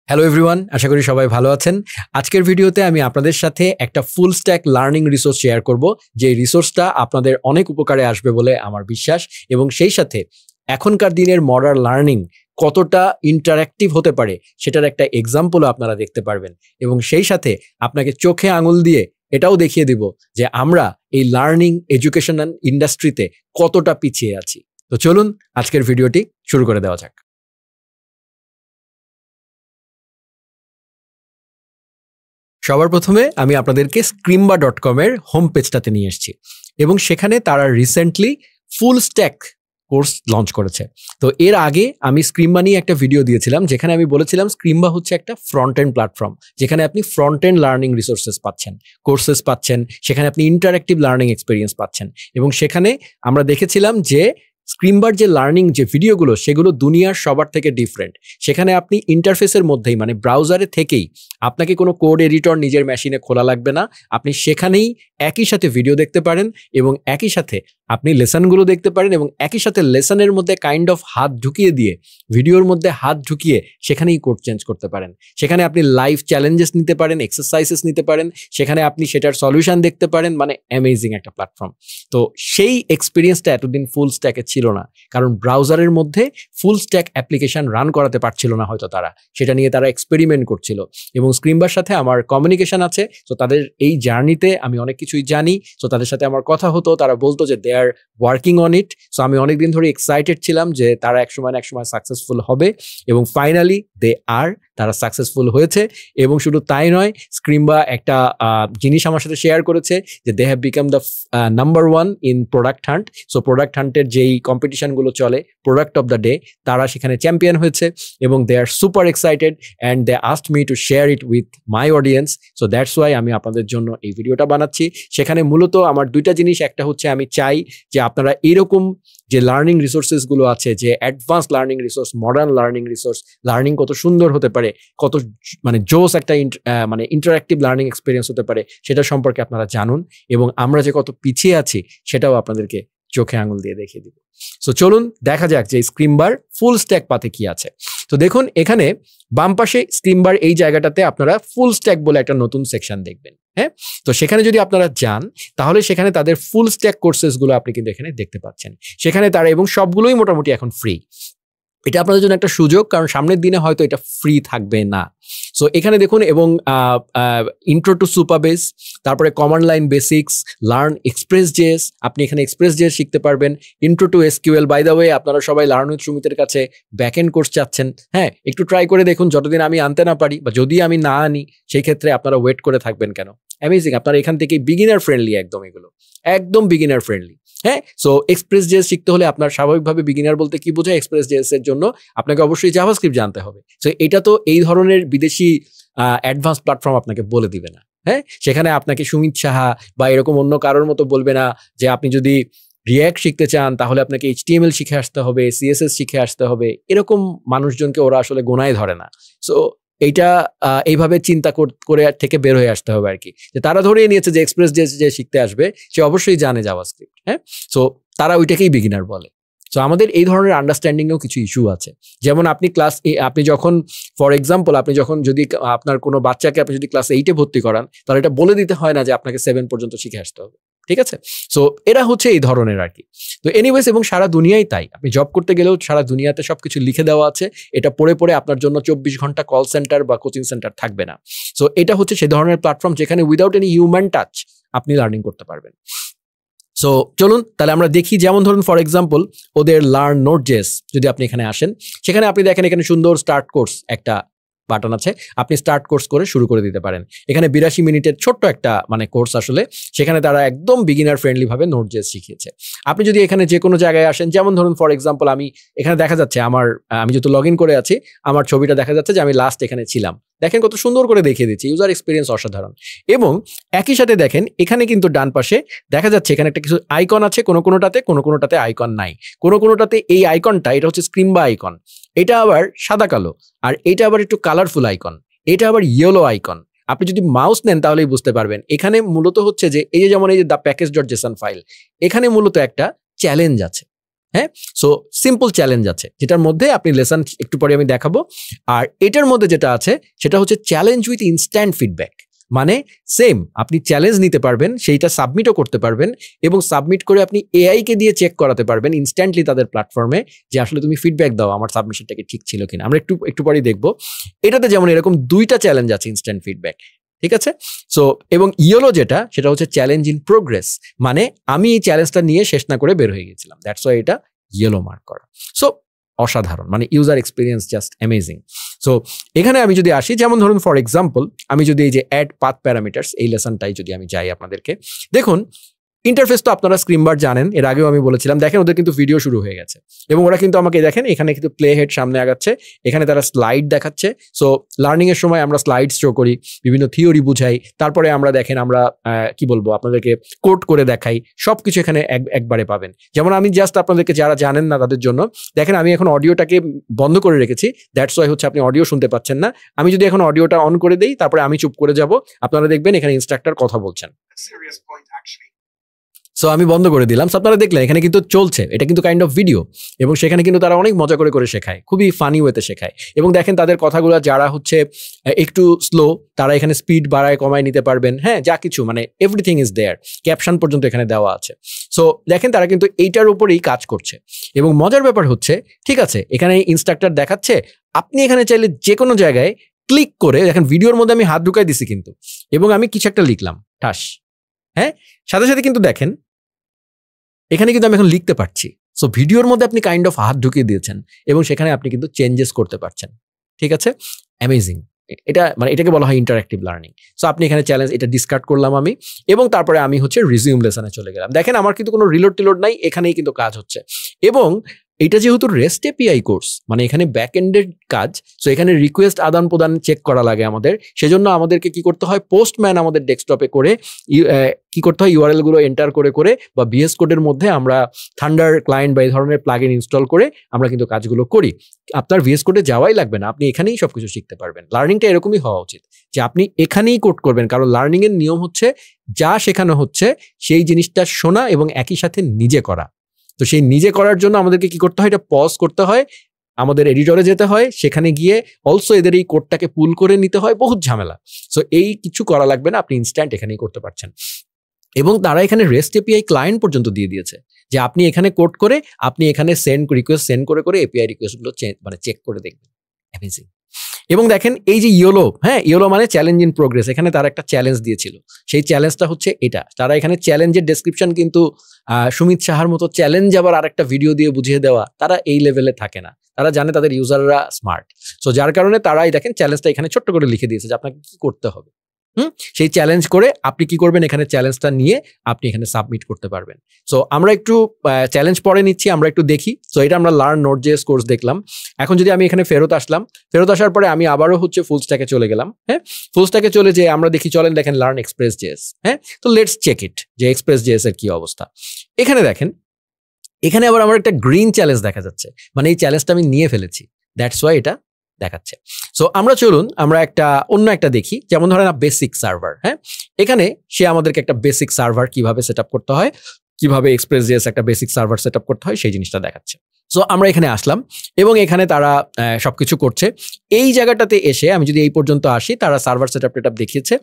Hello everyone, আশা করি সবাই ভালো আছেন। আজকের ভিডিওতে আমি আপনাদের সাথে একটা full stack learning resource share করব, যে রিসোর্সটা আপনাদের অনেক উপকারে আসবে বলে আমার বিশ্বাস। এবং সেই সাথে এখনকার দিনের মডার্ন লার্নিং কতটা ইন্টারঅ্যাক্টিভ হতে পারে সেটার একটা এক্সাম্পলও আপনারা দেখতে পারবেন। এবং সেই সাথে আপনাকে চোখে আঙুল দিয়ে এটাও দেখিয়ে দিব যে আমরা এই লার্নিং এডুকেশনাল ইন্ডাস্ট্রিতে কতটা পিছিয়ে আছি। তো চলুন আজকের ভিডিওটি শুরু করে দেওয়া যাক। সবার প্রথমে আমি আপনাদেরকে scrimba.com এর হোম পেজটাতে নিয়ে এসেছি এবং সেখানে তারা recently full stack course launch করেছে। তো এর আগে আমি স্ক্রিম্বা নিয়ে একটা ভিডিও দিয়েছিলাম, যেখানে আমি বলেছিলাম স্ক্রিম্বা হচ্ছে একটা ফ্রন্ট এন্ড প্ল্যাটফর্ম, যেখানে আপনি ফ্রন্ট এন্ড লার্নিং রিসোর্সেস পাচ্ছেন, কোর্সেস পাচ্ছেন, সেখানে আপনি ইন্টারঅ্যাক্টিভ লার্নিং এক্সপিরিয়েন্স পাচ্ছেন। এবং সেখানে আমরা দেখেছিলাম যে স্ক্রিম্বার যে লার্নিং যে ভিডিওগুলো সেগুলো দুনিয়ার সবার থেকে ডিফারেন্ট। সেখানে আপনি ইন্টারফেসের মধ্যেই মানে ব্রাউজারে থেকেই আপনাকে কোনো কোড এডিটর নিজের মেশিনে খোলা লাগবে না, আপনি সেখানেই একই সাথে ভিডিও দেখতে পারেন এবং একই সাথে আপনি লেসনগুলো দেখতে পারেন এবং একই সাথে লেসনের মধ্যে কাইন্ড অফ হাত ঢুকিয়ে দিয়ে ভিডিওর মধ্যে হাত ঢুকিয়ে সেখানেই কোড চেঞ্জ করতে পারেন। সেখানে আপনি লাইভ চ্যালেঞ্জেস নিতে পারেন, এক্সারসাইজেস নিতে পারেন, সেখানে আপনি সেটার সলিউশন দেখতে পারেন। মানে অ্যামেজিং একটা প্ল্যাটফর্ম। তো সেই এক্সপিরিয়েন্সটা এতদিন ফুল স্ট্যাকে ছিল না, কারণ ব্রাউজারের মধ্যে ফুল স্ট্যাক অ্যাপ্লিকেশন রান করাতে পারছিল না হয়তো তারা, সেটা নিয়ে তারা এক্সপেরিমেন্ট করছিল। এবং স্ক্রিম্বার সাথে আমার কমিউনিকেশন আছে, তো তাদের এই জার্নিতে আমি অনেক কিছুই জানি। তো তাদের সাথে আমার কথা হতো, তারা বলতো যে they are working on it. So আমি অনেকদিন ধরে এক্সাইটেড ছিলাম যে তারা একসময় সাকসেসফুল হবে এবং ফাইনালি তারা সাকসেসফুল হয়েছে। এবং শুধু তাই নয়, স্ক্রিম্বা একটা জিনিস আমার সাথে শেয়ার করেছে যে they have become the number 1 in Product Hunt. So Product হান্টের যেই কম্পিটিশনগুলো চলে, প্রোডাক্ট অফ দ্য ডে, তারা সেখানে চ্যাম্পিয়ন হয়েছে এবং they are super excited and they asked me to share it with my audience. So that's why আমি আপনাদের জন্য এই ভিডিওটা বানাচ্ছি। সেখানে মূলত আমার দুইটা জিনিস, একটা হচ্ছে আমি চাই যে আপনারা এরকম যে লার্নিং রিসোর্সেসগুলো আছে, যে advance learning resource, modern learning resource, learning কত সুন্দর হতে পারে, কত মানে জোস একটা মানে ইন্টারঅ্যাক্টিভ লার্নিং এক্সপিরিয়েন্স হতে পারে, সেটা সম্পর্কে আপনারা জানুন এবং আমরা যে কত পিছিয়ে আছি সেটাও আপনাদেরকে চোখে আঙুল দিয়ে দেখিয়ে দিব। সো চলুন দেখা যাক যে স্ক্রিম্বার ফুল স্ট্যাক পাতে কি আছে। তো দেখুন এখানে বাম পাশে স্ক্রিম্বার এই জায়গাটাতে আপনারা ফুল স্ট্যাক বলে একটা নতুন সেকশন দেখবেন। হ্যাঁ, তো সেখানে যদি আপনারা যান তাহলে সেখানে তাদের ফুল স্ট্যাক কোর্সেসগুলো আপনি কিন্তু এখানে দেখতে পাচ্ছেন। সেখানে তারা, এবং সবগুলোই মোটামুটি এখন ফ্রি। এটা আপনাদের জন্য একটা সুযোগ, কারণ সামনের দিনে হয়তো এটা ফ্রি থাকবে না। সো এখানে দেখুন, এবং ইন্ট্রো টু সুপারবেস, তারপরে command line basics, learn Express JS, আপনি এখানে এক্সপ্রেস জেএস শিখতে পারবেন। Intro to SQL, by the way আপনারা সবাই লার্ন উইথ সুমিতের কাছে ব্যাকএন্ড কোর্স চাচ্ছেন, হ্যাঁ একটু ট্রাই করে দেখুন। যতদিন আমি আনতে না পারি বা যদি আমি না আনি, সেই ক্ষেত্রে আপনারা ওয়েট করে থাকবেন কেন? অ্যামেজিং, আপনারা এখান থেকে বিগিনার ফ্রেন্ডলি, একদম এগুলো একদম বিগিনার ফ্রেন্ডলি। হ্যাঁ, সো এক্সপ্রেস জেএস শিখতে হলে আপনার স্বাভাবিকভাবে, বিগিনার বলতে কি বোঝায়, এক্সপ্রেস জেএস এর জন্য আপনাকে অবশ্যই জাভাস্ক্রিপ্ট জানতে হবে। সো এটা তো এই ধরনের বিদেশি অ্যাডভান্স প্ল্যাটফর্ম আপনাকে বলে দিবে না। হ্যাঁ, সেখানে আপনাকে সুমিত সাহা বা এরকম অন্য কারোর মতো বলবে না যে আপনি যদি রিয়্যাক্ট শিখতে চান তাহলে আপনাকে HTML শিখে আসতে হবে, CSS শিখে আসতে হবে। এরকম মানুষজনকে ওরা আসলে গোনায় ধরে না। সো এইটা এইভাবে চিন্তা করে থেকে বের হয়ে আসতে হবে আর কি, যে তারা ধরে নিয়েছে যে এক্সপ্রেস যে শিখতে আসবে সে অবশ্যই জানে জাভাস্ক্রিপ্ট। হ্যাঁ, সো তারা ওইটাকেই বিগিনার বলে। সো আমাদের এই ধরনের আন্ডারস্ট্যান্ডিংয়েও কিছু ইস্যু আছে। যেমন আপনি যখন ফর এক্সাম্পল আপনি যখন যদি আপনার কোনো বাচ্চাকে আপনি যদি ক্লাস 8-এ ভর্তি করান, তাহলে এটা বলে দিতে হয় না যে আপনাকে 7 পর্যন্ত শিখে আসতে হবে। ঠিক আছে, সো এরা হচ্ছে এই ধরনের আর কি। তো এনিওয়েজ, এবং সারা দুনিয়ায় তাই, আপনি জব করতে গেলেও সারা দুনিয়াতে সবকিছু লিখে দেওয়া আছে, এটা পড়ে পড়ে আপনার জন্য 24 ঘন্টা কল সেন্টার বা কোচিং সেন্টার থাকবে না। সো এটা হচ্ছে সেই ধরনের প্ল্যাটফর্ম যেখানে উইদাউট এনি হিউম্যান টাচ আপনি লার্নিং করতে পারবেন। সো চলুন তাহলে আমরা দেখি, যেমন ধরুন ফর এক্সাম্পল ওদের লার্ন নোট জেএস, যদি আপনি এখানে আসেন, সেখানে আপনি দেখেন এখানে সুন্দর স্টার্ট কোর্স একটা বাটন আছে, আপনি স্টার্ট কোর্স করে শুরু করে দিতে পারেন। এখানে 82 মিনিটের ছোট্ট একটা মানে কোর্স আসলে, সেখানে তারা একদম বিগিনার ফ্রেন্ডলি ভাবে নোট জেএস শিখিয়েছে। আপনি যদি এখানে যে কোনো জায়গায় আসেন, যেমন ধরুন ফর এক্সাম্পল আমি এখানে দেখা যাচ্ছে আমি যেহেতু লগ ইন করে আছি, আমার ছবিটা দেখা যাচ্ছে যে আমি লাস্ট এখানে ছিলাম। দেখেন কত সুন্দর করে দেখিয়ে দিচ্ছি, ইউজার এক্সপিরিয়েন্স অসাধারণ। এবং একই সাথে দেখেন এখানে কিন্তু ডান পাশে দেখা যাচ্ছে এখানে একটা কিছু আইকন আছে, কোনোটাতে আইকন নাই, কোনোটাতে এই আইকনটা, এটা হচ্ছে স্ক্রিম্বা আইকন, এটা আবার সাদা কালো, আর এটা আবার একটু কালারফুল আইকন, এটা আবার ইয়েলো আইকন। আপনি যদি মাউস নেন তাহলেই বুঝতে পারবেন। এখানে মূলত হচ্ছে যে এই যে যেমন এই যে the package dot Jason file, এখানে মূলত একটা চ্যালেঞ্জ আছে। হ্যাঁ, সো সিম্পল চ্যালেঞ্জ আছে যেটার মধ্যে আপনি লেসন একটু পরে আমি দেখাবো। আর এটার মধ্যে যেটা আছে সেটা হচ্ছে চ্যালেঞ্জ উইথ ইনস্ট্যান্ট ফিডব্যাক। মানে সেম আপনি চ্যালেঞ্জ নিতে পারবেন, সেইটা সাবমিটও করতে পারবেন এবং সাবমিট করে আপনি এআই কে দিয়ে চেক করাতে পারবেন ইনস্ট্যান্টলি তাদের প্ল্যাটফর্মে যে আসলে তুমি ফিডব্যাক দাও আমার সাবমিশনটাকে ঠিক ছিল কিনা। আমরা একটু পরেই দেখবো। এটাতে যেমন এরকম 2টা চ্যালেঞ্জ আছে ইনস্ট্যান্ট ফিডব্যাক, ঠিক আছে। সো এবং ইয়েলো যেটা সেটা হচ্ছে চ্যালেঞ্জ ইন প্রোগ্রেস, মানে আমি এই চ্যালেঞ্জটা নিয়ে শেষ না করে বের হয়ে গেছিলাম, দ্যাটস ওয়াই এটা ইয়েলো মার্ক করা। সো অসাধারণ, মানে user experience just amazing. So এখানে আমি যদি আসি, যেমন ধরুন ফর এক্সাম্পল আমি যদি এই যে অ্যাড পাথ প্যারামিটার্স এই লেসনটাই যদি আমি যাই আপনাদেরকে, দেখুন ইন্টারফেস তো আপনারা স্ক্রিনবার জানেন, এর আগেও আমি বলেছিলাম। দেখেন ওদের কিন্তু ভিডিও শুরু হয়ে গেছে এবং ওরা কিন্তু আমাকে দেখেন এখানে কিন্তু প্লে হেড সামনে আগাচ্ছে, এখানে তারা স্লাইড দেখাচ্ছে। সো লার্নিং এর সময় আমরা স্লাইড শো করি, বিভিন্ন থিওরি বুঝাই, তারপরে আমরা দেখেন আমরা কি বলবো আপনাদেরকে কোড করে দেখাই, সবকিছু এখানে একবারে পাবেন। যেমন আমি জাস্ট আপনাদেরকে যারা জানেন না তাদের জন্য দেখেন আমি এখন অডিওটাকে বন্ধ করে রেখেছি, দ্যাটস ওয়াই হচ্ছে আপনি অডিও শুনতে পাচ্ছেন না। আমি যদি এখন অডিওটা অন করে দেই তারপরে আমি চুপ করে যাব, আপনারা দেখবেন এখানে ইনস্ট্রাক্টর কথা বলছেন। সো আমি বন্ধ করে দিলাম। আপনারা দেখলেন এখানে কিন্তু চলছে, এটা কিন্তু কাইন্ড অফ ভিডিও এবং সেখানে কিন্তু তারা অনেক মজা করে শেখায়, খুবই ফানি ওয়েতে শেখায়। এবং দেখেন তাদের কথাগুলো যারা হচ্ছে একটু স্লো তারা এখানে স্পিড বাড়ায় কমায় নিতে পারবেন, হ্যাঁ যা কিছু মানে এভরিথিং ইজ দেয়ার, ক্যাপশন পর্যন্ত এখানে দেওয়া আছে। সো দেখেন তারা কিন্তু এইটার উপরেই কাজ করছে। এবং মজার ব্যাপার হচ্ছে, ঠিক আছে এখানে ইনস্ট্রাক্টর দেখাচ্ছে, আপনি এখানে চাইলে যে কোনো জায়গায় ক্লিক করে দেখেন, ভিডিওর মধ্যে আমি হাত ঢুকাই দিছি কিন্তু, এবং আমি কিছু একটা লিখলাম ঠাস, হ্যাঁ সাথে সাথে কিন্তু দেখেন এখানে কিন্তু আমি এখন লিখতে পারছি। সো ভিডিওর মধ্যে আপনি কাইন্ড অফ হাত ঢুকিয়ে দিয়েছেন এবং সেখানে আপনি কিন্তু চেঞ্জেস করতে পারছেন, ঠিক আছে। অ্যামেজিং, এটা মানে এটাকে বলা হয় ইন্টারঅ্যাক্টিভ লার্নিং। সো আপনি এখানে চ্যালেঞ্জ এটা ডিসকার্ড করলাম আমি, এবং তারপরে আমি হচ্ছে রিজিউম লেসনে চলে গেলাম। দেখেন আমার কিন্তু কোনো রিলোড টিলোড নাই, এখানেই কিন্তু কাজ হচ্ছে। এবং এটা যেহেতু রেস্ট এপিআই কোর্স, মানে এখানে ব্যাক এন্ডের কাজ, সো এখানে রিকোয়েস্ট আদান প্রদান চেক করা লাগে আমাদের, সেজন্য আমাদেরকে কি করতে হয়, পোস্টম্যান আমাদের ডেস্কটপে করে কি করতে হয়, ইউআরএল গুলো এন্টার করে বা বিএস কোডের মধ্যে আমরা থান্ডার ক্লায়েন্ট বা এই ধরনের প্লাগইন ইনস্টল করে আমরা কিন্তু কাজগুলো করি। আপনার ভিএস কোডে যাওয়াই লাগবে না, আপনি এখানেই সবকিছু শিখতে পারবেন। লার্নিংটা এরকমই হওয়া উচিত যে আপনি এখানেই কোড করবেন, কারণ লার্নিং এর নিয়ম হচ্ছে যা শেখানো হচ্ছে সেই জিনিসটা শোনা এবং একই সাথে নিজে করা। তো সেই নিজে করার জন্য আমাদেরকে কি করতে হয়, এটা পজ করতে হয়, আমাদের এডিটরে যেতে হয়, সেখানে গিয়ে অলসো এদের এই কোডটাকে পুল করে নিতে হয়, বহুত ঝামেলা। সো এই কিছু করা লাগবে না, আপনি ইনস্ট্যান্ট এখানেই করতে পারছেন। এবং তারা এখানে রেস্ট এপিআই ক্লায়েন্ট পর্যন্ত দিয়ে দিয়েছে যে আপনি এখানে কোড করে আপনি এখানে রিকোয়েস্ট সেন্ড করে এপিআই রিকোয়েস্টগুলো মানে চেক করে দেখবেন। অ্যামেজিং। এবং দেখেন এই যে ইয়েলো, হ্যাঁ ইয়েলো মানে চ্যালেঞ্জ ইন প্রোগ্রেস, এখানে তারা একটা চ্যালেঞ্জ দিয়েছিল, সেই চ্যালেঞ্জটা হচ্ছে এটা। তারা এখানে চ্যালেঞ্জের ডেসক্রিপশন কিন্তু সুমিত সাহার মতো চ্যালেঞ্জ আবার আরেকটা ভিডিও দিয়ে বুঝিয়ে দেওয়া, তারা এই লেভেলে থাকে না, তারা জানে তাদের ইউজাররা স্মার্ট। সো যার কারণে তারাই দেখেন চ্যালেঞ্জটা এখানে ছোট্ট করে লিখে দিয়েছে যে আপনাকে কি করতে হবে। সেই চ্যালেঞ্জ করে আপনি কি করবেন, এখানে চ্যালেঞ্জটা নিয়ে আপনি এখানে সাবমিট করতে পারবেন। সো আমরা একটু চ্যালেঞ্জ পরে নিচ্ছি, আমরা একটু দেখি। সো এটা আমরা লার্ন নোড.জেএস কোর্স দেখলাম। এখন যদি আমি এখানে ফেরত আসার পরে আমি আবারও হচ্ছে ফুল স্ট্যাকে চলে গেলাম। হ্যাঁ, ফুল স্ট্যাকে চলে যে আমরা দেখি, চলেন দেখেন লার্ন এক্সপ্রেস.জেএস। হ্যাঁ, তো লেটস চেক ইট যে এক্সপ্রেস.জেএস এর কি অবস্থা। এখানে দেখেন, এখানে আবার আমার একটা গ্রিন চ্যালেঞ্জ দেখা যাচ্ছে, মানে এই চ্যালেঞ্জটা আমি নিয়ে ফেলেছি, দ্যাটস ওয়াই এটা দেখাচ্ছে। সো আমরা চলুন আমরা অন্য একটা দেখি, যেমন ধরেন বেসিক সার্ভার। হ্যাঁ, এখানে সে আমাদেরকে একটা বেসিক সার্ভার কিভাবে সেট আপ করতে হয়, কিভাবে এক্সপ্রেস.জেএস একটা বেসিক সার্ভার সেট আপ করতে হয় সেই জিনিসটা দেখাচ্ছে। সো আমরা এখানে আসলাম এবং এখানে তারা সবকিছু করছে। এই জায়গাটাতে এসে আমি যদি এই পর্যন্ত আসি, তারা সার্ভার সেট আপ দেখিয়েছে।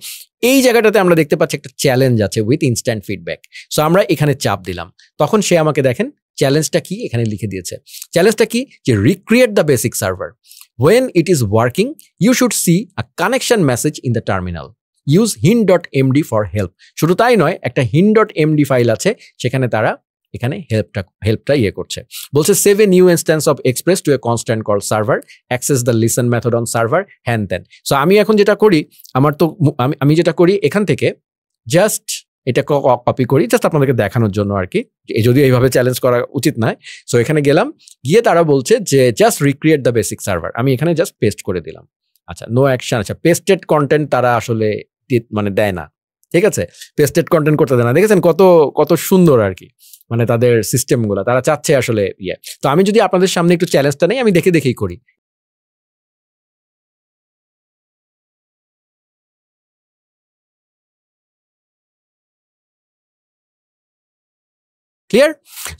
এই জায়গাটাতে আমরা দেখতে পাচ্ছি একটা চ্যালেঞ্জ আছে উইথ ইনস্ট্যান্ট ফিডব্যাক। সো আমরা এখানে চাপ দিলাম, তখন সে আমাকে দেখেন চ্যালেঞ্জটা কি এখানে লিখে দিয়েছে। চ্যালেঞ্জটা কি, যে recreate the basic server, when it is working you should see a connection message in the terminal, use hint.md for help। শুধু তাই নয়, একটা hint.md ফাইল আছে, সেখানে তারা এখানে হেল্পটা করছে, বলছে save a new instance of express to a constant call server, access the listen method on server, হ্যান ত্যান। সো আমি এখন যেটা করি, আমি যেটা করি এখান থেকে জাস্ট এটা কপি করি, জাস্ট আপনাদেরকে দেখানোর জন্য আর কি, যদিও এইভাবে চ্যালেঞ্জ করা উচিত নয়। সো এখানে গেলাম, গিয়ে তারা বলছে যে just recreate the basic server, আমি এখানে জাস্ট পেস্ট করে দিলাম। আচ্ছা, নো অ্যাকশন। আচ্ছা, পেস্টেড কন্টেন্ট তারা আসলে মানে দেয় না, ঠিক আছে, পেস্টেড কন্টেন্ট করতে দেয় না। দেখেছেন কত সুন্দর আর কি, মানে তাদের সিস্টেমগুলো তারা চাচ্ছে আসলে তো আমি যদি আপনাদের সামনে একটু চ্যালেঞ্জটা নেই, আমি দেখেই করি। ক্লিয়ার?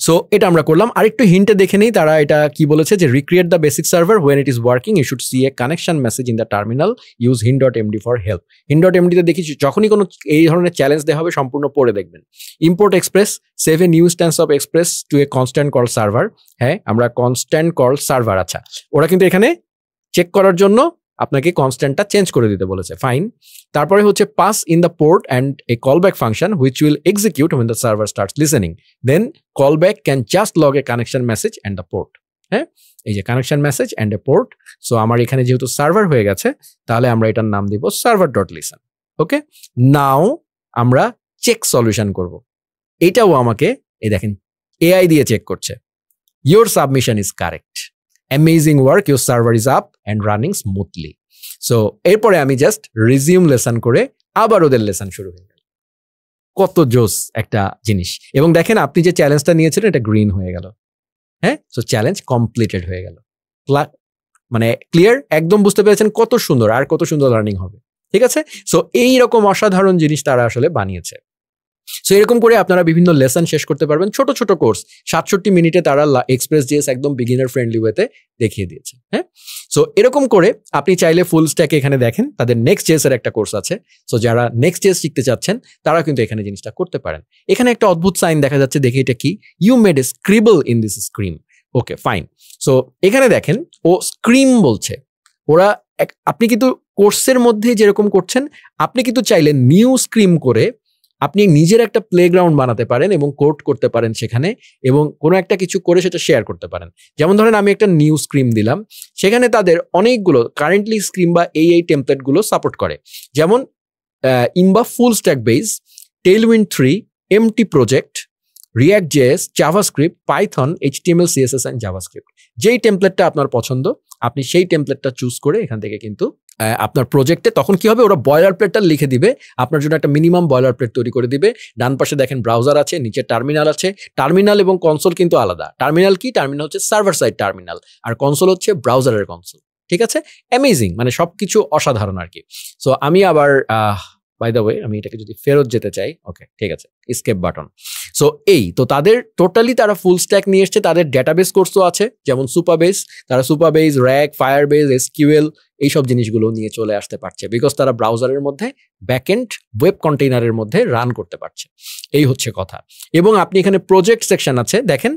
সো এটা আমরা করলাম। আরেকটু হিন্টে দেখে নেই তারা এটা কি বলেছে, যে recreate the basic server when it is working you should see a connection message in the terminal use hin.md for help. hin.md তে দেখি যখনই কোনো এই ধরনের চ্যালেঞ্জ দেওয়া হবে সম্পূর্ণ পড়ে দেখবেন। Import Express, save a new instance of Express to a constant call server. হ্যাঁ, আমরা কনস্ট্যান্ট কল সার্ভার, আচ্ছা ওরা কিন্তু এখানে চেক করার জন্য আপনাকে কনস্ট্যান্টটা চেঞ্জ করে দিতে বলেছে, ফাইন। তারপরে হচ্ছে pass in the port and a callback function which will execute when the server starts listening, then callback can just log a connection message and the port। হ্যাঁ, এই যে connection message and a port. So আমার এখানে যেহেতু server হয়ে গেছে তাহলে আমরা এটার নাম দিব server.listen। ওকে, নাও আমরা চেক সলিউশন করব। এটাও আমাকে এই দেখেন এআই দিয়ে চেক করছে, your submission is correct, amazing work, your server is up and running smoothly। So এরপরে আমি জাস্ট রিজিউম লেসন করে আবার ওদের লেসন শুরু হয়ে গেল। কত জোস একটা জিনিস। এবং দেখেন আপনি যে চ্যালেঞ্জটা নিয়েছিলেন এটা গ্রিন হয়ে গেল। হ্যাঁ, সো চ্যালেঞ্জ কমপ্লিটেড হয়ে গেল। মানে ক্লিয়ার, একদম বুঝতে পেরেছেন কত সুন্দর আর কত সুন্দর লার্নিং হবে। ঠিক আছে, সো এইরকম অসাধারণ জিনিস তারা আসলে বানিয়েছে। সো এরকম করে আপনারা বিভিন্ন লেসন শেষ করতে পারবেন, ছোট ছোট কোর্স। 67 মিনিটে তারা এক্সপ্রেস জিএস একদম বিগিনার ফ্রেন্ডলি ওয়েতে দেখিয়ে দিয়েছে। হ্যাঁ, সো এরকম করে আপনি চাইলে ফুল স্ট্যাক এখানে দেখেন তাদের নেক্সট জেস এর একটা কোর্স আছে। সো যারা নেক্সট জেস শিখতে চাচ্ছেন তারা কিন্তু এখানে জিনিসটা করতে পারেন। এখানে একটা অদ্ভুত সাইন দেখা যাচ্ছে, দেখি এটা কি, you made a scribble in this scrim. Okay fine. So এখানে দেখেন ও স্ক্রিম বলছে। ওরা আপনি কিন্তু কোর্সের মধ্যে যেরকম করছেন আপনি কিন্তু চাইলে নিউ স্ক্রিম করে আপনি নিজের একটা প্লেগ্রাউন্ড বানাতে পারেন এবং কোড করতে পারেন সেখানে, এবং কোনো একটা কিছু করে সেটা শেয়ার করতে পারেন। যেমন ধরেন আমি একটা নিউ স্ক্রিম দিলাম, সেখানে তাদের অনেকগুলো কারেন্টলি স্ক্রিম বা এই টেমপ্লেটগুলো সাপোর্ট করে, যেমন ইম্বা full stack base, Tailwind 3, empty project, React JS, JavaScript, Python, HTML, CSS and JavaScript. যেই টেমপ্লেটটা আপনার পছন্দ আপনি সেই টেমপ্লেটটা চুজ করে এখান থেকে কিন্তু আপনার প্রজেক্টে তখন কি হবে, ওরা বয়লার প্লেটটা লিখে দিবে আপনার জন্য, একটা মিনিমাম বয়লার প্লেট তৈরি করে দিবে। ডান পাশে দেখেন ব্রাউজার আছে, নিচে টার্মিনাল আছে। টার্মিনাল এবং কনসোল কিন্তু আলাদা। টার্মিনাল কি, টার্মিনাল হচ্ছে সার্ভার সাইড টার্মিনাল, আর কনসোল হচ্ছে ব্রাউজারের কনসোল। ঠিক আছে, অ্যামেজিং, মানে সবকিছু অসাধারণ আর কি। সো আমি আবার বাই দ্য ওয়ে আমি এটাকে যদি ফেরত যেতে চাই, ওকে ঠিক আছে, স্কেপ বাটন। সো এই তো তাদের টোটালি তারা ফুল স্ট্যাক নিয়ে এসছে। তাদের ডেটাবেস কোর্সও আছে, যেমন সুপারবেস, তারা সুপারবেস, র্যাক, ফায়ারবেস, এসকিউএল এইসব জিনিসগুলো নিয়ে চলে আসতে পারছে, বিকজ তারা ব্রাউজারের মধ্যে ব্যাকএন্ড ওয়েব কন্টেইনারের মধ্যে রান করতে পারছে। এই হচ্ছে কথা। এবং আপনি এখানে প্রজেক্ট সেকশন আছে, দেখেন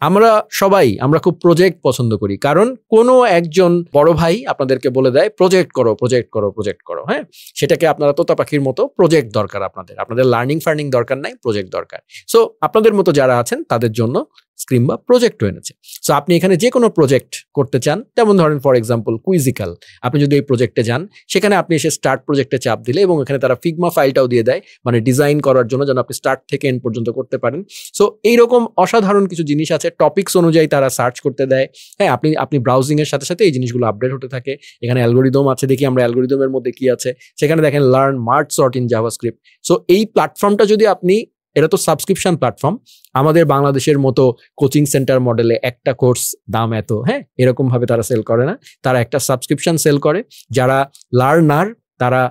আমরা খুব প্রজেক্ট পছন্দ করি, কারণ কোনো একজন বড় ভাই আপনাদেরকে বলে দেয় প্রজেক্ট করো প্রজেক্ট করো প্রজেক্ট করো। হ্যাঁ, সেটাকে আপনারা তোতা পাখির মতো প্রজেক্ট দরকার, আপনাদের লার্নিং ফার্নিং দরকার নাই, প্রজেক্ট দরকার। সো আপনাদের মতো যারা আছেন তাদের জন্য স্ক্রিম বা প্রজেক্ট এনেছে। সো আপনি এখানে যে কোনো প্রজেক্ট করতে চান, যেমন ধরেন ফর এক্সাম্পল কুইজিক্যাল, আপনি যদি এই প্রজেক্টে যান সেখানে আপনি এসে স্টার্ট প্রজেক্টে চাপ দিলে, এবং এখানে তারা ফিগমা ফাইলটাও দিয়ে দেয়, মানে ডিজাইন করার জন্য যেন আপনি স্টার্ট থেকে এন্ড পর্যন্ত করতে পারেন। সো এইরকম অসাধারণ কিছু জিনিস আছে। টপিকস অনুযায়ী তারা সার্চ করতে দেয়। হ্যাঁ, আপনি ব্রাউজিং এর সাথে সাথে এই জিনিসগুলো আপডেট হতে থাকে। এখানে অ্যালগোরিদম আছে, দেখি আমরা অ্যালগোরিদমের মধ্যে কি আছে। সেখানে দেখেন learn merge sort in JavaScript. So এই প্ল্যাটফর্মটা যদি আপনি, এটা তো সাবস্ক্রিপশন প্ল্যাটফর্ম, আমাদের বাংলাদেশের মতো কোচিং সেন্টার মডেলে একটা কোর্স দাম এত, হ্যাঁ এরকম ভাবে তারা সেল করে না। তারা একটা সাবস্ক্রিপশন সেল করে। যারা লার্নার তারা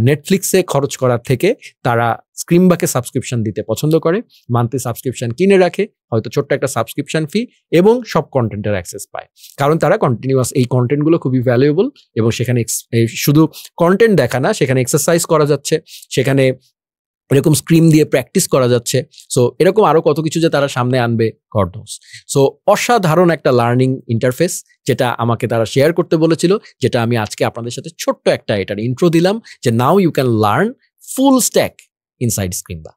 নেটফ্লিক্সে খরচ করার থেকে তারা স্ক্রিমবাকে সাবস্ক্রিপশন দিতে পছন্দ করে, মান্থলি সাবস্ক্রিপশন কিনে রাখে, হয়তো ছোট্ট একটা সাবস্ক্রিপশন ফি, এবং সব কন্টেন্টের অ্যাক্সেস পায়। কারণ তারা কন্টিনিউয়াস এই কন্টেন্টগুলো খুবই ভ্যালুয়েবল, এবং সেখানে শুধু কন্টেন্ট দেখা না, সেখানে এক্সারসাইজ করা যাচ্ছে, সেখানে এরকম স্ক্রিম দিয়ে প্র্যাকটিস করা যাচ্ছে। সো এরকম আরো কত কিছু যে তারা সামনে আনবে, গড নোস। সো অসাধারণ একটা লার্নিং ইন্টারফেস যেটা আমাকে তারা শেয়ার করতে বলেছিল, যেটা আমি আজকে আপনাদের সাথে ছোট্ট একটা এটার ইন্ট্রো দিলাম, যে now you can learn full stack inside স্ক্রিমবা।